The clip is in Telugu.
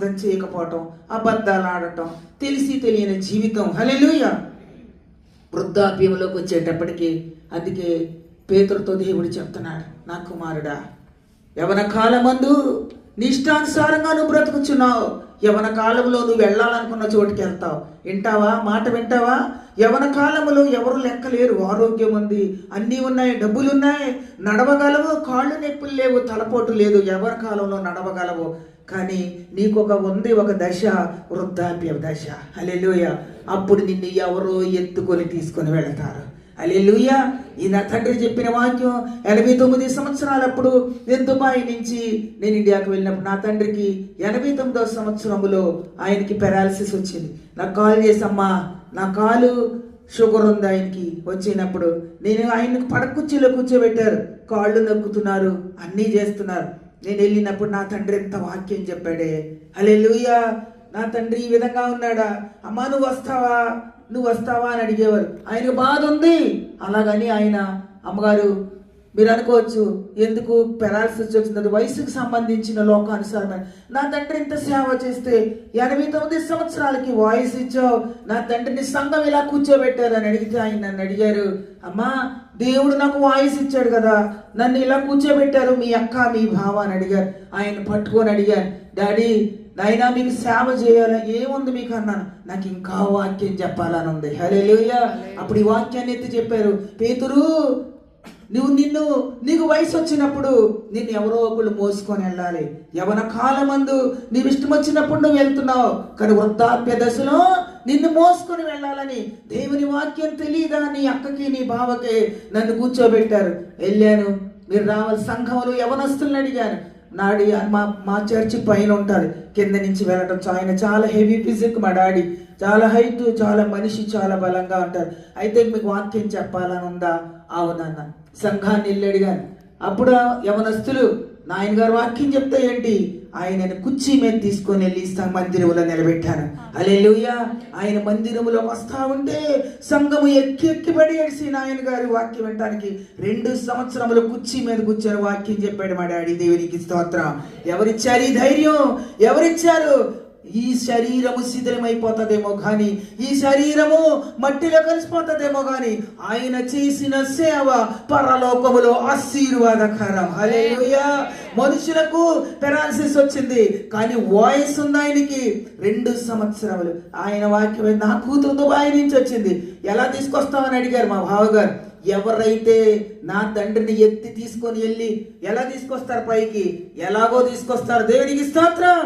ప్రార్థన చేయకపోవటం, అబద్ధాలు ఆడటం, తెలిసి తెలియని జీవితం. హల్లెలూయా. వృద్ధాప్యంలోకి వచ్చేటప్పటికి అందుకే పేతురుతో దేవుడు చెప్తున్నాడు, నా కుమారుడా, యవన కాలమందు నీ ఇష్టానుసారంగా నువ్వు బ్రతుకుచున్నావు. యవన కాలంలో నువ్వు వెళ్ళాలనుకున్న చోటుకి వెళ్తావు. వింటావా? మాట వింటావా? యవన కాలంలో ఎవరు లెక్కలేరు. ఆరోగ్యం ఉంది, అన్నీ ఉన్నాయి, డబ్బులు ఉన్నాయి, నడవగలవు, కాళ్ళు నొప్పులు లేవు, తలపోటు లేదు. యవన కాలంలో నడవగలవు. కానీ నీకు ఒక దశ, వృద్ధాప్య దశ. హల్లెలూయా. అప్పుడు నిన్ను ఎవరో ఎత్తుకొని తీసుకొని వెళతారు. హల్లెలూయా. ఈ నా తండ్రి చెప్పిన వాక్యం 89 సంవత్సరాలప్పుడు నేను దుబాయ్ నుంచి నేను ఇండియాకు వెళ్ళినప్పుడు నా తండ్రికి 89వ సంవత్సరంలో ఆయనకి పెరాలసిస్ వచ్చింది. నాకు కాల్ చేసమ్మా, నా కాలు షుగర్ ఉంది ఆయనకి వచ్చినప్పుడు. నేను ఆయనకు పడకుర్చీలో కూర్చోబెట్టారు, కాళ్ళు నొక్కుతున్నారు, అన్నీ చేస్తున్నారు. నేను వెళ్ళినప్పుడు నా తండ్రి ఎంత వాక్యం చెప్పాడే. హల్లెలూయా. నా తండ్రి ఈ విధంగా ఉన్నాడా? అమ్మా నువ్వు వస్తావా అని అడిగేవారు. ఆయనకు బాధ ఉంది. అలాగని ఆయన, అమ్మగారు మీరు అనుకోవచ్చు ఎందుకు పెరాలసిస్ వచ్చింది, వయసుకు సంబంధించిన లోకానుసారమైన. నా తండ్రి ఇంత సేవ చేస్తే 89 సంవత్సరాలకి వాయిస్ ఇచ్చావు, నా తండ్రిని సంఘం ఇలా కూర్చోబెట్టారు అని అడిగితే ఆయన నన్ను అడిగారు, అమ్మా దేవుడు నాకు వాయిస్ ఇచ్చాడు కదా, నన్ను ఇలా కూర్చోబెట్టారు మీ అక్క మీ బావ అని అడిగారు. ఆయన పట్టుకొని అడిగారు, డాడీ నాయనా మీకు సేవ చేయాలని ఏముంది మీకు అన్నాను. నాకు ఇంకా వాక్యం చెప్పాలని ఉంది. హల్లెలూయా. అప్పుడు ఈ వాక్యాన్ని ఎత్తి చెప్పారు, పేతురు నీకు వయసు వచ్చినప్పుడు నిన్ను ఎవరో ఒకళ్ళు మోసుకొని వెళ్ళాలి. యవన కాలమందు నీవు ఇష్టం వచ్చినప్పుడు నువ్వు వెళ్తున్నావు, కానీ వృద్ధాప్య దశలో నిన్ను మోసుకొని వెళ్ళాలని దేవుని వాక్యం తెలియదా నీ అక్కకి నీ బావకి? నన్ను కూర్చోబెట్టారు. వెళ్ళాను. మీరు రావాలి. సంఘంలో యవనస్తులను అడిగాను. నాడి మా చర్చి పైన ఉంటారు, కింద నుంచి వెళ్ళటం. ఆయన చాలా హెవీ ఫిజిక్, మా డాడీ చాలా హైట్, చాలా మనిషి, చాలా బలంగా ఉంటారు. అయితే మీకు వాక్యం చెప్పాలని ఉందా? అవునన్న. సంఘాన్ని వెళ్ళి అడిగాను. అప్పుడు యవనస్తులు, నాయన గారు వాక్యం చెప్తే ఏంటి? ఆయనను కుర్చీ మీద తీసుకొని వెళ్ళి మందిరంలో నిలబెట్టాను. హల్లెలూయా. ఆయన మందిరంలో వస్తా ఉంటే సంఘము ఎక్కిపడి ఏడిసి నాయన గారి వాక్యం వినటానికి 2 సంవత్సరములు కుర్చీ మీద కూర్చొని వాక్యం చెప్పాడు మా డాడీ. దేవునికి స్తోత్రం. ఎవరిచ్చారు ఈ ధైర్యం? ఎవరిచ్చారు? ఈ శరీరము శిథిలమైపోతుందేమో కానీ, ఈ శరీరము మట్టిలో కలిసిపోతుందేమో కానీ, ఆయన చేసిన సేవ పరలోకములో ఆశీర్వాదకరం. హల్లెలూయా. మనుషులకు పెరాలసిస్ వచ్చింది, కానీ వాయిస్ ఉంది ఆయనకి. 2 సంవత్సరములు ఆయన వాక్యం. నా కూతురు దుబాయ్ నుంచి వచ్చింది, ఎలా తీసుకొస్తామని అడిగారు మా బావగారు. ఎవరైతే నా తండ్రిని ఎత్తి తీసుకొని వెళ్ళి ఎలా తీసుకొస్తారు పైకి? ఎలాగో తీసుకొస్తారు. దేవునికి స్తోత్రం.